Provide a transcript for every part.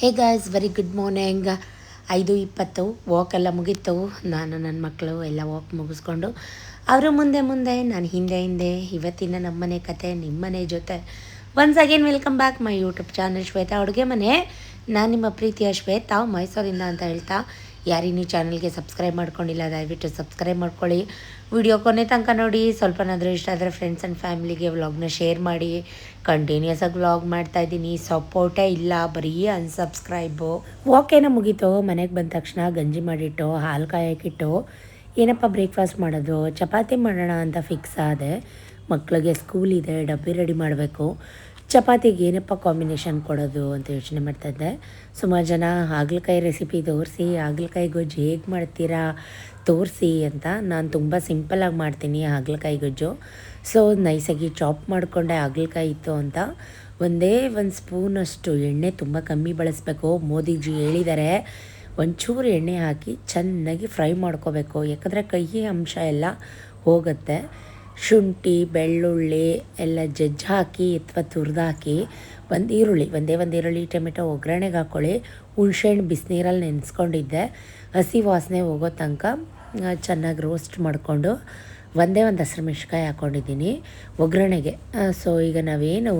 ಹೇ guys, very good morning. 5:20 walk ಎಲ್ಲ ಮುಗೀತು. ನಾನು ನನ್ನ ಮಕ್ಕಳು ಎಲ್ಲ ವಾಕ್ ಮುಗಿಸ್ಕೊಂಡು ಅವರು ಮುಂದೆ ಮುಂದೆ, ನಾನು ಹಿಂದೆ ಹಿಂದೆ. ಇವತ್ತಿನ ನಮ್ಮನೆ ಕತೆ ನಿಮ್ಮನೆ ಜೊತೆ. Once again welcome back my YouTube channel Shweta ಅಡುಗೆ ಮನೆ. ನಾನು ನಿಮ್ಮ ಪ್ರೀತಿಯ ಶ್ವೇತಾ, ಮೈಸೂರಿಂದ ಅಂತ ಹೇಳ್ತಾ, ಯಾರಿನ್ನೂ ಚಾನಲ್ಗೆ ಸಬ್ಸ್ಕ್ರೈಬ್ ಮಾಡ್ಕೊಂಡಿಲ್ಲ ದಯವಿಟ್ಟು ಸಬ್ಸ್ಕ್ರೈಬ್ ಮಾಡ್ಕೊಳ್ಳಿ. ವಿಡಿಯೋ ಕೊನೆ ತನಕ ನೋಡಿ. ಸ್ವಲ್ಪನಾದರೂ ಇಷ್ಟ ಆದರೆ ಫ್ರೆಂಡ್ಸ್ ಆ್ಯಂಡ್ ಫ್ಯಾಮಿಲಿಗೆ ವ್ಲಾಗ್ನ ಶೇರ್ ಮಾಡಿ. ಕಂಟಿನ್ಯೂಸ್ ಆಗಿ ವ್ಲಾಗ್ ಮಾಡ್ತಾಯಿದ್ದೀನಿ, ಸಪೋರ್ಟೇ ಇಲ್ಲ, ಬರೀ ಅನ್ಸಬ್ಸ್ಕ್ರೈಬು. ವಾಕೇನೋ ಮುಗೀತು. ಮನೆಗೆ ಬಂದ ತಕ್ಷಣ ಗಂಜಿ ಮಾಡಿಟ್ಟು ಹಾಲು ಕಾಯೋಕ್ಕಿಟ್ಟು ಏನಪ್ಪ ಬ್ರೇಕ್ಫಾಸ್ಟ್ ಮಾಡೋದು, ಚಪಾತಿ ಮಾಡೋಣ ಅಂತ ಫಿಕ್ಸ್ ಆದೆ. ಮಕ್ಕಳಿಗೆ ಸ್ಕೂಲ್ ಇದೆ, ಡಬ್ಬಿ ರೆಡಿ ಮಾಡಬೇಕು. ಚಪಾತಿಗೆ ಏನಪ್ಪ ಕಾಂಬಿನೇಷನ್ ಕೊಡೋದು ಅಂತ ಯೋಚನೆ ಮಾಡ್ತಾಯಿದ್ದೆ. ಸುಮಾರು ಜನ ಹಾಗಲಕಾಯಿ ರೆಸಿಪಿ ತೋರಿಸಿ, ಹಾಗಲಕಾಯಿ ಗೊಜ್ಜು ಹೇಗೆ ಮಾಡ್ತೀರಾ ತೋರಿಸಿ ಅಂತ. ನಾನು ತುಂಬ ಸಿಂಪಲ್ಲಾಗಿ ಮಾಡ್ತೀನಿ ಹಾಗಲಕಾಯಿ ಗೊಜ್ಜು. ಸೊ ನೈಸಾಗಿ ಚಾಪ್ ಮಾಡಿಕೊಂಡೆ. ಹಾಗಲಕಾಯಿ ಇತ್ತು ಅಂತ ಒಂದೇ ಒಂದು ಸ್ಪೂನಷ್ಟು ಎಣ್ಣೆ, ತುಂಬ ಕಮ್ಮಿ ಬಳಸಬೇಕು, ಮೋದಿಜಿ ಹೇಳಿದ್ದಾರೆ. ಒಂಚೂರು ಎಣ್ಣೆ ಹಾಕಿ ಚೆನ್ನಾಗಿ ಫ್ರೈ ಮಾಡ್ಕೋಬೇಕು, ಯಾಕಂದರೆ ಕೈ ಅಂಶ ಎಲ್ಲ ಹೋಗುತ್ತೆ. ಶುಂಠಿ ಬೆಳ್ಳುಳ್ಳಿ ಎಲ್ಲ ಜಜ್ಜಿ ಹಾಕಿ ಅಥವಾ ತುರಿದಾಕಿ, ಒಂದೇ ಒಂದು ಈರುಳ್ಳಿ ಟೊಮೆಟೊ ಒಗ್ಗರಣೆಗೆ ಹಾಕ್ಕೊಳ್ಳಿ. ಹುಣ್ಸೆಹಣ್ಣು ಬಿಸಿನೀರಲ್ಲಿ ನೆನೆಸ್ಕೊಂಡಿದ್ದೆ, ಹಸಿ ವಾಸನೆ ಹೋಗೋ ತನಕ ಚೆನ್ನಾಗಿ ರೋಸ್ಟ್ ಮಾಡಿಕೊಂಡು ಒಂದು ಹಸಿರು ಮೆಣಸಿನ್ಕಾಯಿ ಹಾಕ್ಕೊಂಡಿದ್ದೀನಿ ಒಗ್ಗರಣೆಗೆ. ಸೊ ಈಗ ನಾವೇನು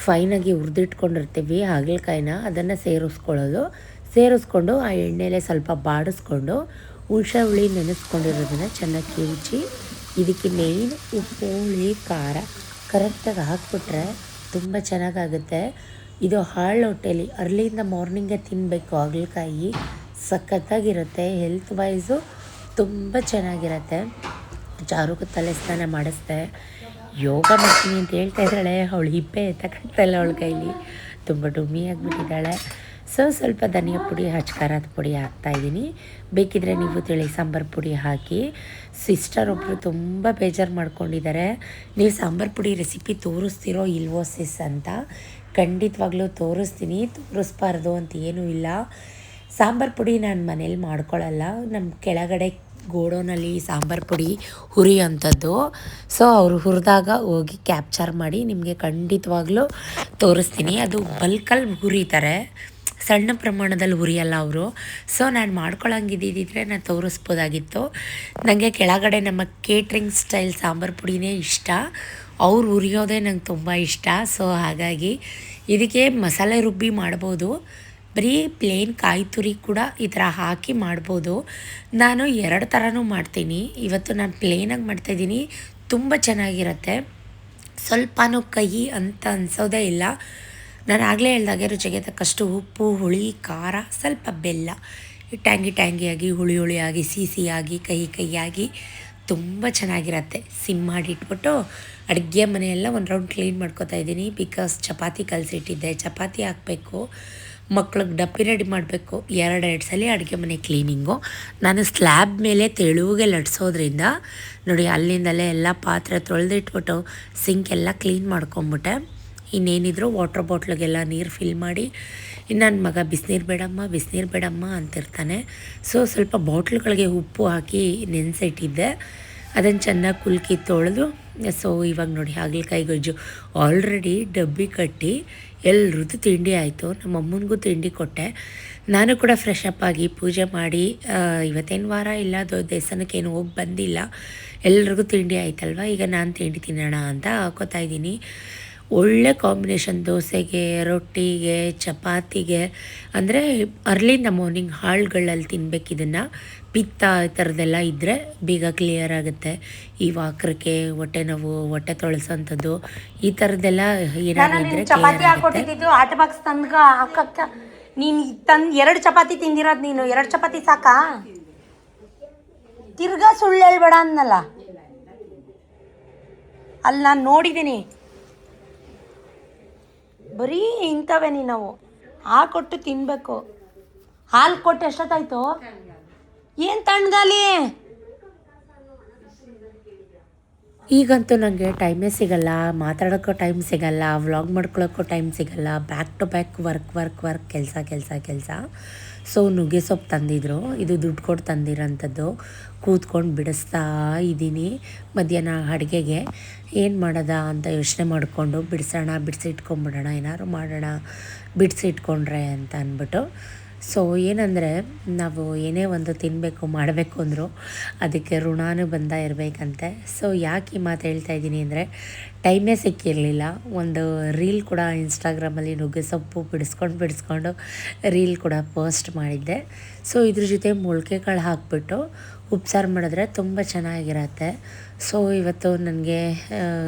ಫೈನಾಗಿ ಹುರಿದಿಟ್ಕೊಂಡಿರ್ತೀವಿ ಹಾಗಲಕಾಯಿನ, ಅದನ್ನು ಸೇರಿಸ್ಕೊಂಡು ಆ ಎಣ್ಣೆಲೆ ಸ್ವಲ್ಪ ಬಾಡಿಸ್ಕೊಂಡು ಹುಣಸೆ ಹುಳಿ ನೆನೆಸ್ಕೊಂಡಿರೋದನ್ನು ಚೆನ್ನಾಗಿ ಕಿವುಚಿ, ಇದಕ್ಕೆ ಮೇಯ್ನ್ ಉಪ್ಪು ಹುಳಿ ಖಾರ ಕರೆಕ್ಟಾಗಿ ಹಾಕ್ಬಿಟ್ರೆ ತುಂಬ ಚೆನ್ನಾಗಾಗುತ್ತೆ. ಇದು ಹಾಳು ಹೊಟ್ಟೆಲಿ ಅರ್ಲಿಯಿಂದ ಮಾರ್ನಿಂಗೇ ತಿನ್ನಬೇಕು. ಹಾಗಲಕಾಯಿ ಸಖತ್ತಾಗಿರುತ್ತೆ, ಹೆಲ್ತ್ ವೈಸು ತುಂಬ ಚೆನ್ನಾಗಿರುತ್ತೆ. ಚಾರುಗೂ ತಲೆ ಸ್ನಾನ ಮಾಡಿಸ್ದೆ, ಯೋಗ ಮಾಡ್ತೀನಿ ಅಂತ ಹೇಳ್ತಾ ಇದ್ದಾಳೆ. ಅವಳು ಹಿಪ್ಪೆ ಎತ್ತಕ್ಕಾಗ್ತಾಯಿಲ್ಲ ಅವಳ ಕೈಲಿ, ತುಂಬ ಡುಮ್ಮಿ ಆಗಿಬಿಟ್ಟಿದ್ದಾಳೆ. ಸೊ ಸ್ವಲ್ಪ ಧನಿಯಾ ಪುಡಿ, ಖಾರದ ಪುಡಿ ಹಾಕ್ತಾಯಿದ್ದೀನಿ. ಬೇಕಿದ್ದರೆ ನೀವು ತಿಳಿ ಸಾಂಬಾರು ಪುಡಿ ಹಾಕಿ. ಸಿಸ್ಟರ್ ಒಬ್ಬರು ತುಂಬ ಬೇಜಾರು ಮಾಡ್ಕೊಂಡಿದ್ದಾರೆ, ನೀವು ಸಾಂಬಾರು ಪುಡಿ ರೆಸಿಪಿ ತೋರಿಸ್ತಿರೋ ಇಲ್ವೋ ಸಿಸ್ ಅಂತ. ಖಂಡಿತವಾಗ್ಲೂ ತೋರಿಸ್ಬಾರ್ದು ಅಂತ ಏನೂ ಇಲ್ಲ. ಸಾಂಬಾರು ಪುಡಿ ನಾನು ಮನೇಲಿ ಮಾಡ್ಕೊಳ್ಳಲ್ಲ, ನಮ್ಮ ಕೆಳಗಡೆ ಗೋಡೋನಲ್ಲಿ ಸಾಂಬಾರು ಪುಡಿ ಹುರಿಯೋಂಥದ್ದು. ಸೊ ಅವರು ಹುರಿದಾಗ ಹೋಗಿ ಕ್ಯಾಪ್ಚರ್ ಮಾಡಿ ನಿಮಗೆ ಖಂಡಿತವಾಗ್ಲೂ ತೋರಿಸ್ತೀನಿ. ಅದು ಬಲ್ಕಲ್ಲಿ ಹುರಿತಾರೆ, ಸಣ್ಣ ಪ್ರಮಾಣದಲ್ಲಿ ಹುರಿಯಲ್ಲ ಅವರು. ಸೊ ನಾನು ಮಾಡ್ಕೊಳ್ಳೋಂಗಿದ್ದಿದ್ದರೆ ನಾನು ತೋರಿಸ್ಬೋದಾಗಿತ್ತು. ನನಗೆ ಕೆಳಗಡೆ ನಮ್ಮ ಕೇಟ್ರಿಂಗ್ ಸ್ಟೈಲ್ ಸಾಂಬಾರು ಪುಡಿನೇ ಇಷ್ಟ, ಅವ್ರು ಹುರಿಯೋದೇ ನಂಗೆ ತುಂಬ ಇಷ್ಟ. ಸೊ ಹಾಗಾಗಿ ಇದಕ್ಕೆ ಮಸಾಲೆ ರುಬ್ಬಿ ಮಾಡ್ಬೋದು, ಬರೀ ಪ್ಲೇನ್ ಕಾಯಿ ತುರಿ ಕೂಡ ಈ ಥರ ಹಾಕಿ ಮಾಡ್ಬೋದು. ನಾನು 2 ಥರನೂ ಮಾಡ್ತೀನಿ. ಇವತ್ತು ನಾನು ಪ್ಲೇನಾಗಿ ಮಾಡ್ತಾಯಿದ್ದೀನಿ, ತುಂಬ ಚೆನ್ನಾಗಿರುತ್ತೆ. ಸ್ವಲ್ಪನೂ ಕಹಿ ಅಂತ ಅನಿಸೋದೇ ಇಲ್ಲ. ನಾನು ಆಗಲೇ ಹೇಳ್ದಾಗೆ ರುಚಿಗೆ ತಕ್ಕಷ್ಟು ಉಪ್ಪು, ಹುಳಿ, ಖಾರ, ಸ್ವಲ್ಪ ಬೆಲ್ಲ, ಟ್ಯಾಂಗಿಯಾಗಿ, ಹುಳಿಯಾಗಿ, ಸಿಹಿಯಾಗಿ, ಕಹಿಯಾಗಿ ತುಂಬ ಚೆನ್ನಾಗಿರುತ್ತೆ. ಸಿಮ್ ಮಾಡಿಟ್ಬಿಟ್ಟು ಅಡುಗೆ ಮನೆಯೆಲ್ಲ ಒಂದು ರೌಂಡ್ ಕ್ಲೀನ್ ಮಾಡ್ಕೊತಾ ಇದ್ದೀನಿ. ಬಿಕಾಸ್ ಚಪಾತಿ ಕಲಸಿಟ್ಟಿದ್ದೆ, ಚಪಾತಿ ಹಾಕಬೇಕು, ಮಕ್ಳಿಗೆ ಡಬ್ಬಿ ರೆಡಿ ಮಾಡಬೇಕು. 2 ಸಲ ಅಡುಗೆ ಮನೆ ಕ್ಲೀನಿಂಗು. ನಾನು ಸ್ಲ್ಯಾಬ್ ಮೇಲೆ ತೆಳುವಿಗೆ ಲಟ್ಸೋದ್ರಿಂದ ನೋಡಿ, ಅಲ್ಲಿಂದಲೇ ಎಲ್ಲ ಪಾತ್ರೆ ತೊಳೆದಿಟ್ಬಿಟ್ಟು ಸಿಂಕ್ ಎಲ್ಲ ಕ್ಲೀನ್ ಮಾಡ್ಕೊಂಬಿಟ್ಟೆ. ಇನ್ನೇನಿದ್ರು ವಾಟ್ರ್ ಬಾಟ್ಲಿಗೆಲ್ಲ ನೀರು ಫಿಲ್ ಮಾಡಿ, ನನ್ನ ಮಗ ಬಿಸಿನೀರು ಬೇಡಮ್ಮ ಅಂತಿರ್ತಾನೆ. ಸೊ ಸ್ವಲ್ಪ ಬಾಟ್ಲುಗಳಿಗೆ ಉಪ್ಪು ಹಾಕಿ ನೆನೆಸಿಟ್ಟಿದ್ದೆ, ಅದನ್ನು ಚೆನ್ನಾಗಿ ಕುಲ್ಕಿ ತೊಳೆದು. ಸೊ ಇವಾಗ ನೋಡಿ ಹಾಗಲಕಾಯಿ ಗೊಜ್ಜು ಆಲ್ರೆಡಿ ಡಬ್ಬಿ ಕಟ್ಟಿ ಎಲ್ರದ್ದು ತಿಂಡಿ ಆಯಿತು. ನಮ್ಮ ಅಮ್ಮನಿಗೂ ತಿಂಡಿ ಕೊಟ್ಟೆ. ನಾನು ಕೂಡ ಫ್ರೆಶ್ ಅಪ್ ಆಗಿ ಪೂಜೆ ಮಾಡಿ, ಇವತ್ತೇನು ವಾರ ಇಲ್ಲ, ದೇವಸ್ಥಾನಕ್ಕೇನು ಹೋಗಿ ಬಂದಿಲ್ಲ, ಎಲ್ರಿಗೂ ತಿಂಡಿ ಆಯ್ತಲ್ವ. ಈಗ ನಾನು ತಿಂಡಿ ತಿನ್ನೋಣ ಅಂತ ಹಾಕೋತಾ ಇದ್ದೀನಿ. ಒಳ್ಳೆ ಕಾಂಬಿನೇಷನ್ ದೋಸೆಗೆ, ರೊಟ್ಟಿಗೆ, ಚಪಾತಿಗೆ. ಅಂದರೆ ಅರ್ಲಿಂದ ಮಾರ್ನಿಂಗ್ ಹಾಳುಗಳಲ್ಲಿ ತಿನ್ಬೇಕು ಇದನ್ನು. ಪಿತ್ತ ಈ ಥರದ್ದೆಲ್ಲ ಇದ್ದರೆ ಬೇಗ ಕ್ಲಿಯರ್ ಆಗುತ್ತೆ. ಈ ವಾಕರಿಕೆ, ಹೊಟ್ಟೆ ನೋವು, ಹೊಟ್ಟೆ ತೊಳಸೋಂಥದ್ದು, ಈ ಥರದ್ದೆಲ್ಲ ಏನಾಗಿದ್ದರೆ ಚಪಾತಿ ಹಾಕೊಟ್ಟಿದ್ದು ಆಟ ಬಾಕ್ಸ್ ತಂದ್ಗ ಹಾಕಕ್ಕ. ನೀನು ತಂದು 2 ಚಪಾತಿ ತಿಂದಿರೋದು, ನೀನು 2 ಚಪಾತಿ ಸಾಕಾ? ತಿರ್ಗಾ ಸುಳ್ಳು ಹೇಳ್ಬೇಡ ಅನ್ನಲ್ಲ, ಅಲ್ಲಿ ನಾನು ನೋಡಿದ್ದೀನಿ. ಬರೀ ಇಂಥವೇ ನಾವು ಹಾಕೊಟ್ಟು ತಿನ್ನಬೇಕು. ಹಾಲು ಕೊಟ್ಟು ಎಷ್ಟೊತ್ತಾಯ್ತು? ಏನು ತಣ್ಣಗಾಲಿ? ಈಗಂತೂ ನನಗೆ ಟೈಮೇ ಸಿಗಲ್ಲ, ಮಾತಾಡೋಕ್ಕೂ ಟೈಮ್ ಸಿಗಲ್ಲ, ವ್ಲಾಗ್ ಮಾಡ್ಕೊಳ್ಳೋಕ್ಕೂ ಟೈಮ್ ಸಿಗಲ್ಲ. ಬ್ಯಾಕ್ ಟು ಬ್ಯಾಕ್ ವರ್ಕ್ ಕೆಲಸ. ಸೊ ನುಗ್ಗೆ ಸೊಪ್ಪು ತಂದಿದ್ರು, ಇದು ದುಡ್ಡು ಕೊಟ್ಟು ತಂದಿರೋಂಥದ್ದು. ಕೂತ್ಕೊಂಡು ಬಿಡಿಸ್ತಾ ಇದ್ದೀನಿ. ಮಧ್ಯಾಹ್ನ ಅಡುಗೆಗೆ ಏನು ಮಾಡೋದ ಅಂತ ಯೋಚನೆ ಮಾಡಿಕೊಂಡು ಬಿಡಿಸಿಟ್ಕೊಂಬಿಡೋಣ, ಏನಾದ್ರು ಮಾಡೋಣ ಬಿಡಿಸಿಟ್ಕೊಂಡ್ರೆ ಅಂತ ಅಂದ್ಬಿಟ್ಟು. ಸೊ ಏನಂದರೆ, ನಾವು ಏನೇ ಒಂದು ತಿನ್ನಬೇಕು ಮಾಡಬೇಕು ಅಂದರೂ ಅದಕ್ಕೆ ಋಣಾನು ಬಂದ ಇರಬೇಕಂತೆ. ಸೊ ಯಾಕೆ ಈ ಮಾತು ಹೇಳ್ತಾ ಇದ್ದೀನಿ ಅಂದರೆ, ಟೈಮೇ ಸಿಕ್ಕಿರಲಿಲ್ಲ. ಒಂದು ರೀಲ್ ಕೂಡ ಇನ್ಸ್ಟಾಗ್ರಾಮಲ್ಲಿ ನುಗ್ಗೆ ಸೊಪ್ಪು ಬಿಡಿಸ್ಕೊಂಡು ರೀಲ್ ಕೂಡ ಪೋಸ್ಟ್ ಮಾಡಿದ್ದೆ. ಸೊ ಇದ್ರ ಜೊತೆ ಮೊಳಕೆ ಕಾಳು ಹಾಕಿಬಿಟ್ಟು ಉಪ್ಸಾರು ಮಾಡಿದ್ರೆ ತುಂಬ ಚೆನ್ನಾಗಿರತ್ತೆ. ಸೊ ಇವತ್ತು ನನಗೆ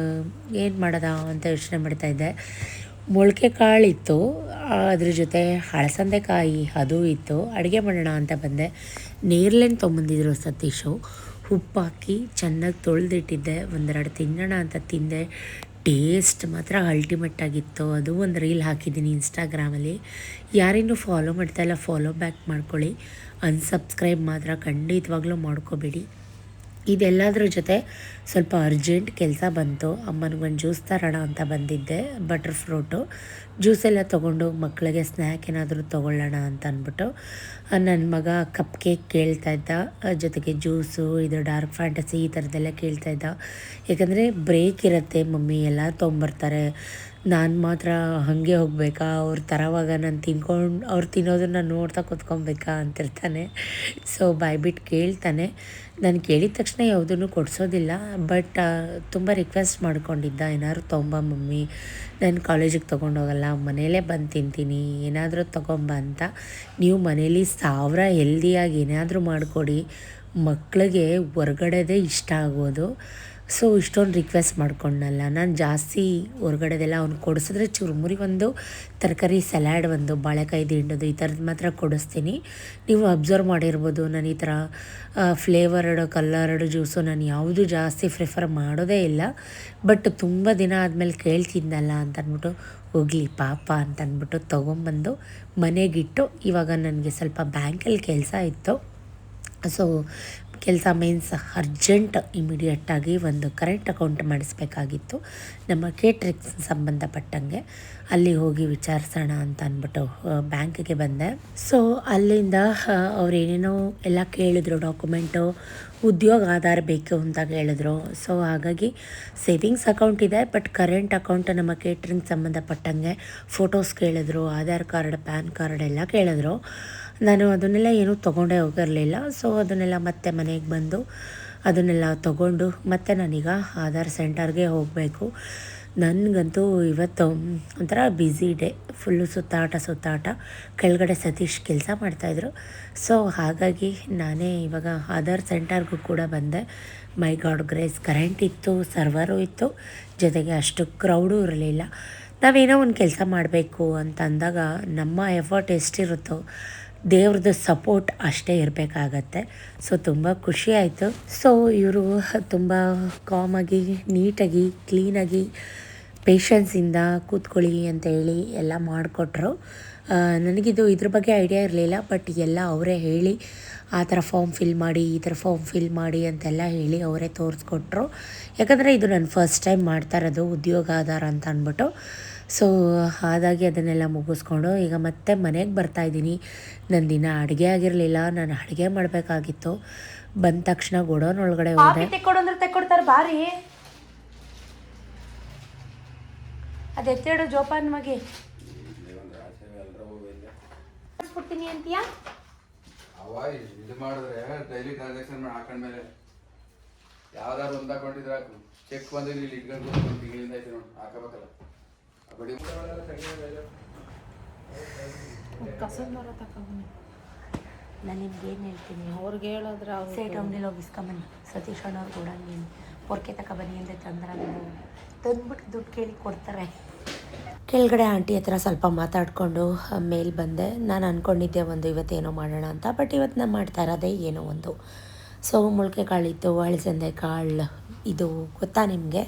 ಏನು ಮಾಡೋದ ಅಂತ ಯೋಚನೆ ಮಾಡ್ತಾಯಿದ್ದೆ. ಮೊಳಕೆ ಕಾಳಿತ್ತು, ಅದ್ರ ಜೊತೆ ಹಳಸಂದೆಕಾಯಿ ಅದು ಇತ್ತು. ಅಡುಗೆ ಮಾಡೋಣ ಅಂತ ಬಂದೆ. ನೇರ್ಲೆಣ್ಣೆ ತೊಗೊಂಬಂದಿದ್ರು ಸತೀಶು. ಉಪ್ಪು ಹಾಕಿ ಚೆನ್ನಾಗಿ ತೊಳೆದಿಟ್ಟಿದ್ದೆ. ಒಂದೆರಡು ತಿನ್ನೋಣ ಅಂತ ತಿಂದೆ. ಟೇಸ್ಟ್ ಮಾತ್ರ ಅಲ್ಟಿಮೇಟ್ ಆಗಿತ್ತು. ಅದು ಒಂದು ರೀಲ್ ಹಾಕಿದ್ದೀನಿ ಇನ್ಸ್ಟಾಗ್ರಾಮಲ್ಲಿ. ಯಾರಿನ್ನೂ ಫಾಲೋ ಮಾಡ್ತಾಯಿಲ್ಲ, ಫಾಲೋ ಬ್ಯಾಕ್ ಮಾಡ್ಕೊಳ್ಳಿ. ಅನ್ಸಬ್ಸ್ಕ್ರೈಬ್ ಮಾತ್ರ ಖಂಡಿತವಾಗ್ಲೂ ಮಾಡ್ಕೋಬೇಡಿ. ಇದೆಲ್ಲದ್ರ ಜೊತೆ ಸ್ವಲ್ಪ ಅರ್ಜೆಂಟ್ ಕೆಲಸ ಬಂತು. ಅಮ್ಮನಿಗೊಂದು ಜ್ಯೂಸ್ ತರೋಣ ಅಂತ ಬಂದಿದ್ದೆ, ಬಟರ್ ಫ್ರೂಟು ಜ್ಯೂಸೆಲ್ಲ ತೊಗೊಂಡು ಮಕ್ಕಳಿಗೆ ಸ್ನ್ಯಾಕ್ ಏನಾದರೂ ತೊಗೊಳ್ಳೋಣ ಅಂತ ಅಂದ್ಬಿಟ್ಟು. ನನ್ನ ಮಗ ಕಪ್ ಕೇಕ್ ಕೇಳ್ತಾಯಿದ್ದ, ಜೊತೆಗೆ ಜ್ಯೂಸು, ಇದು ಡಾರ್ಕ್ ಫ್ಯಾಂಟಸಿ ಈ ಥರದ್ದೆಲ್ಲ ಕೇಳ್ತಾಯಿದ್ದ. ಯಾಕಂದರೆ ಬ್ರೇಕ್ ಇರುತ್ತೆ, ಮಮ್ಮಿ ಎಲ್ಲ ತೊಗೊಂಬರ್ತಾರೆ, ನಾನು ಮಾತ್ರ ಹಾಗೆ ಹೋಗಬೇಕಾ, ಅವ್ರು ತರೋವಾಗ ನಾನು ಅವ್ರು ತಿನ್ನೋದನ್ನು ನೋಡ್ತಾ ಕೂತ್ಕೊಬೇಕಾ ಅಂತಿರ್ತಾನೆ. ಸೊ ಬಾಯ್ಬಿಟ್ಟು ಕೇಳ್ತಾನೆ. ನಾನು ಕೇಳಿದ ತಕ್ಷಣ ಯಾವುದನ್ನು ಕೊಡಿಸೋದಿಲ್ಲ, ಬಟ್ ತುಂಬ ರಿಕ್ವೆಸ್ಟ್ ಮಾಡ್ಕೊಂಡಿದ್ದ, ಏನಾದ್ರು ತೊಗೊಂಬ ಮಮ್ಮಿ, ನಾನು ಕಾಲೇಜಿಗೆ ತೊಗೊಂಡೋಗಲ್ಲ, ಮನೆಯಲ್ಲೇ ಬಂದು ತಿಂತೀನಿ, ಏನಾದರೂ ತೊಗೊಂಬ ಅಂತ. ನೀವು ಮನೇಲಿ 1000 ಹೆಲ್ದಿಯಾಗಿ ಏನಾದರೂ ಮಾಡಿಕೊಡಿ, ಮಕ್ಕಳಿಗೆ ಹೊರ್ಗಡೆದೇ ಇಷ್ಟ ಆಗೋದು. ಸೊ ಇಷ್ಟೊಂದು ರಿಕ್ವೆಸ್ಟ್ ಮಾಡ್ಕೊಂಡಲ್ಲ. ನಾನು ಜಾಸ್ತಿ ಹೊರ್ಗಡೆದೆಲ್ಲ ಅವ್ನು ಕೊಡಿಸಿದ್ರೆ ಚುರುಮುರಿ ಒಂದು, ತರಕಾರಿ ಸಲಾಡ್ ಒಂದು, ಬಾಳೆಕಾಯಿ ದಿಂಡೋದು ಈ ಥರದ್ದು ಮಾತ್ರ ಕೊಡಿಸ್ತೀನಿ. ನೀವು ಅಬ್ಸರ್ವ್ ಮಾಡಿರ್ಬೋದು, ನಾನು ಈ ಥರ ಫ್ಲೇವರ್ಡ್ ಕಲರ್ಡ್ ಜ್ಯೂಸು ನಾನು ಯಾವುದು ಜಾಸ್ತಿ ಪ್ರಿಫರ್ ಮಾಡೋದೇ ಇಲ್ಲ. ಬಟ್ ತುಂಬ ದಿನ ಆದಮೇಲೆ ಕೇಳ್ತಿದ್ದಲ್ಲ ಅಂತ ಅಂದ್ಬಿಟ್ಟು, ಹೋಗಲಿ ಪಾಪ ಅಂತ ಅಂದ್ಬಿಟ್ಟು ತೊಗೊಂಬಂದು ಮನೆಗಿಟ್ಟು. ಇವಾಗ ನನಗೆ ಸ್ವಲ್ಪ ಬ್ಯಾಂಕಲ್ಲಿ ಕೆಲಸ ಇತ್ತು. ಸೊ ಕೆಲಸ ಮೀನ್ಸ್ ಅರ್ಜೆಂಟ್ ಇಮಿಡಿಯೇಟಾಗಿ ಒಂದು ಕರೆಂಟ್ ಅಕೌಂಟ್ ಮಾಡಿಸ್ಬೇಕಾಗಿತ್ತು ನಮ್ಮ ಕೇಟ್ರಿಂಗ್ ಸಂಬಂಧಪಟ್ಟಂಗೆ. ಅಲ್ಲಿ ಹೋಗಿ ವಿಚಾರಿಸೋಣ ಅಂತ ಅಂದ್ಬಿಟ್ಟು ಬ್ಯಾಂಕಿಗೆ ಬಂದೆ. ಸೊ ಅಲ್ಲಿಂದ ಅವ್ರು ಏನೇನೋ ಎಲ್ಲ ಕೇಳಿದ್ರು, ಡಾಕ್ಯುಮೆಂಟು, ಉದ್ಯೋಗ ಆಧಾರ ಬೇಕು ಅಂತ ಕೇಳಿದ್ರು. ಸೊ ಹಾಗಾಗಿ ಸೇವಿಂಗ್ಸ್ ಅಕೌಂಟ್ ಇದೆ, ಬಟ್ ಕರೆಂಟ್ ಅಕೌಂಟ್ ನಮ್ಮ ಕೇಟ್ರಿಂಗ್ ಸಂಬಂಧಪಟ್ಟಂಗೆ ಫೋಟೋಸ್ ಕೇಳಿದ್ರು, ಆಧಾರ್ ಕಾರ್ಡ್, ಪ್ಯಾನ್ ಕಾರ್ಡ್ ಎಲ್ಲ ಕೇಳಿದ್ರು. ನಾನು ಅದನ್ನೆಲ್ಲ ಏನೂ ತೊಗೊಂಡೇ ಹೋಗಿರಲಿಲ್ಲ. ಸೊ ಅದನ್ನೆಲ್ಲ ಮತ್ತೆ ಮನೆಗೆ ಬಂದು ಅದನ್ನೆಲ್ಲ ತೊಗೊಂಡು ಮತ್ತೆ ನಾನೀಗ ಆಧಾರ್ ಸೆಂಟರ್ಗೆ ಹೋಗಬೇಕು. ನನಗಂತೂ ಇವತ್ತು ಒಂಥರ ಬ್ಯುಸಿ ಡೇ, ಫುಲ್ಲು ಸುತ್ತಾಟ. ಕೆಳಗಡೆ ಸತೀಶ್ ಕೆಲಸ ಮಾಡ್ತಾಯಿದ್ರು. ಸೊ ಹಾಗಾಗಿ ನಾನೇ ಇವಾಗ ಆಧಾರ್ ಸೆಂಟರ್ಗೂ ಕೂಡ ಬಂದೆ. ಮೈ ಗಾಡ್ ಗ್ರೇಸ್, ಕರೆಂಟ್ ಇತ್ತು, ಸರ್ವರು ಇತ್ತು, ಜೊತೆಗೆ ಅಷ್ಟು ಕ್ರೌಡು ಇರಲಿಲ್ಲ. ನಾವೇನೋ ಒಂದು ಕೆಲಸ ಮಾಡಬೇಕು ಅಂತ ಅಂದಾಗ ನಮ್ಮ ಎಫರ್ಟ್ ಎಷ್ಟಿರುತ್ತೋ ದೇವ್ರದ್ದು ಸಪೋರ್ಟ್ ಅಷ್ಟೇ ಇರಬೇಕಾಗತ್ತೆ. ಸೊ ತುಂಬ ಖುಷಿ ಆಯಿತು. ಸೊ ಇವರು ತುಂಬ ಕಾಮಾಗಿ, ನೀಟಾಗಿ, ಕ್ಲೀನಾಗಿ, ಪೇಷನ್ಸಿಂದ ಕೂತ್ಕೊಳ್ಳಿ ಅಂತ ಹೇಳಿ ಎಲ್ಲ ಮಾಡಿಕೊಟ್ರು. ನನಗಿದು ಇದ್ರ ಬಗ್ಗೆ ಐಡಿಯಾ ಇರಲಿಲ್ಲ, ಬಟ್ ಎಲ್ಲ ಅವರೇ ಹೇಳಿ, ಆ ಥರ ಫಾರ್ಮ್ ಫಿಲ್ ಮಾಡಿ, ಈ ಥರ ಫಾರ್ಮ್ ಫಿಲ್ ಮಾಡಿ ಅಂತೆಲ್ಲ ಹೇಳಿ ಅವರೇ ತೋರಿಸ್ಕೊಟ್ರು. ಯಾಕಂದರೆ ಇದು ನಾನು ಫಸ್ಟ್ ಟೈಮ್ ಮಾಡ್ತಾ ಇರೋದು ಉದ್ಯೋಗ ಆಧಾರ ಅಂತ ಅಂದ್ಬಿಟ್ಟು. ಸೊ ಹಾಗಾಗಿ ಅದನ್ನೆಲ್ಲ ಮುಗಿಸ್ಕೊಂಡು ಈಗ ಮತ್ತೆ ಮನೆಗೆ ಬರ್ತಾಯಿದ್ದೀನಿ. ನನ್ನ ದಿನ ಅಡುಗೆ ಆಗಿರಲಿಲ್ಲ, ನಾನು ಅಡುಗೆ ಮಾಡಬೇಕಾಗಿತ್ತು. ಬಂದ ತಕ್ಷಣ ಗೋಡೌನ್ ಒಳಗಡೆ ಹೋದೆ. ತೆಕ್ಕೊಡ್ತಾರೆ ಬಾರಿ. ಅದು ಎತ್ತಿಡು ಜೋಪಾನ್ ಮಗಿ ಕೊಡ್ತೀನಿ ಅಂತೀಯಾ? ಇದು ಮಾಡಿದ್ರೆ ಡೈಲಿ ಟ್ರಾನ್ಸಾಕ್ಷನ್ ಮಾಡಿ ಹಾಕೊಂಡ್ಮೇಲೆ ಯಾವ್ದಾದ್ರು ಒಂದು ಹಾಕೊಂಡಿದ್ರೆ ಹಾಕು. ಚೆಕ್ ಬಂದಿಲ್ಲ, ಇಲ್ಲಿ ಇಟ್ಕೊಂಡು ತಿಂಗಳಿಂದ ಐತೆ ನೋಡಿ, ಹಾಕಬೇಕಲ್ಲ. ಬಡಿ ಕಸದ ಮರ ತಗೊಂಡು ನಾನು ನಿಮ್ಗೆ ಏನು ಹೇಳ್ತೀನಿ, ಅವ್ರಿಗೆ ಹೇಳಿದ್ರೆ ಅವ್ರು ಸೇಟ್ ಅಂಗಡಿಲಿ ಹೋಗಿ ಇಸ್ಕೊಂಬನ್ನಿ. ಸತೀಶ್ ಅಣ್ಣವ್ರು ಕೂಡ ನೀನು ಪೊರ್ಕೆ ತಗೊಬನ್ನಿ ಅಂದರೆ ತಂದ್ಬಿಟ್ಟು ದುಡ್ಡು ಕೇಳಿ ಕೊಡ್ತಾರೆ. ಕೆಳಗಡೆ ಆಂಟಿ ಹತ್ರ ಸ್ವಲ್ಪ ಮಾತಾಡಿಕೊಂಡು ಮೇಲೆ ಬಂದೆ. ನಾನು ಅಂದ್ಕೊಂಡಿದ್ದೆ ಒಂದು ಇವತ್ತೇನೋ ಮಾಡೋಣ ಅಂತ, ಬಟ್ ಇವತ್ತು ನಾನು ಮಾಡ್ತಾ ಇರೋದೇ ಏನೋ ಒಂದು. ಸೊ ಮೊಳಕೆ ಕಾಳಿತ್ತು, ಅಳಸಂದೆ ಕಾಳು, ಇದು ಗೊತ್ತಾ ನಿಮಗೆ,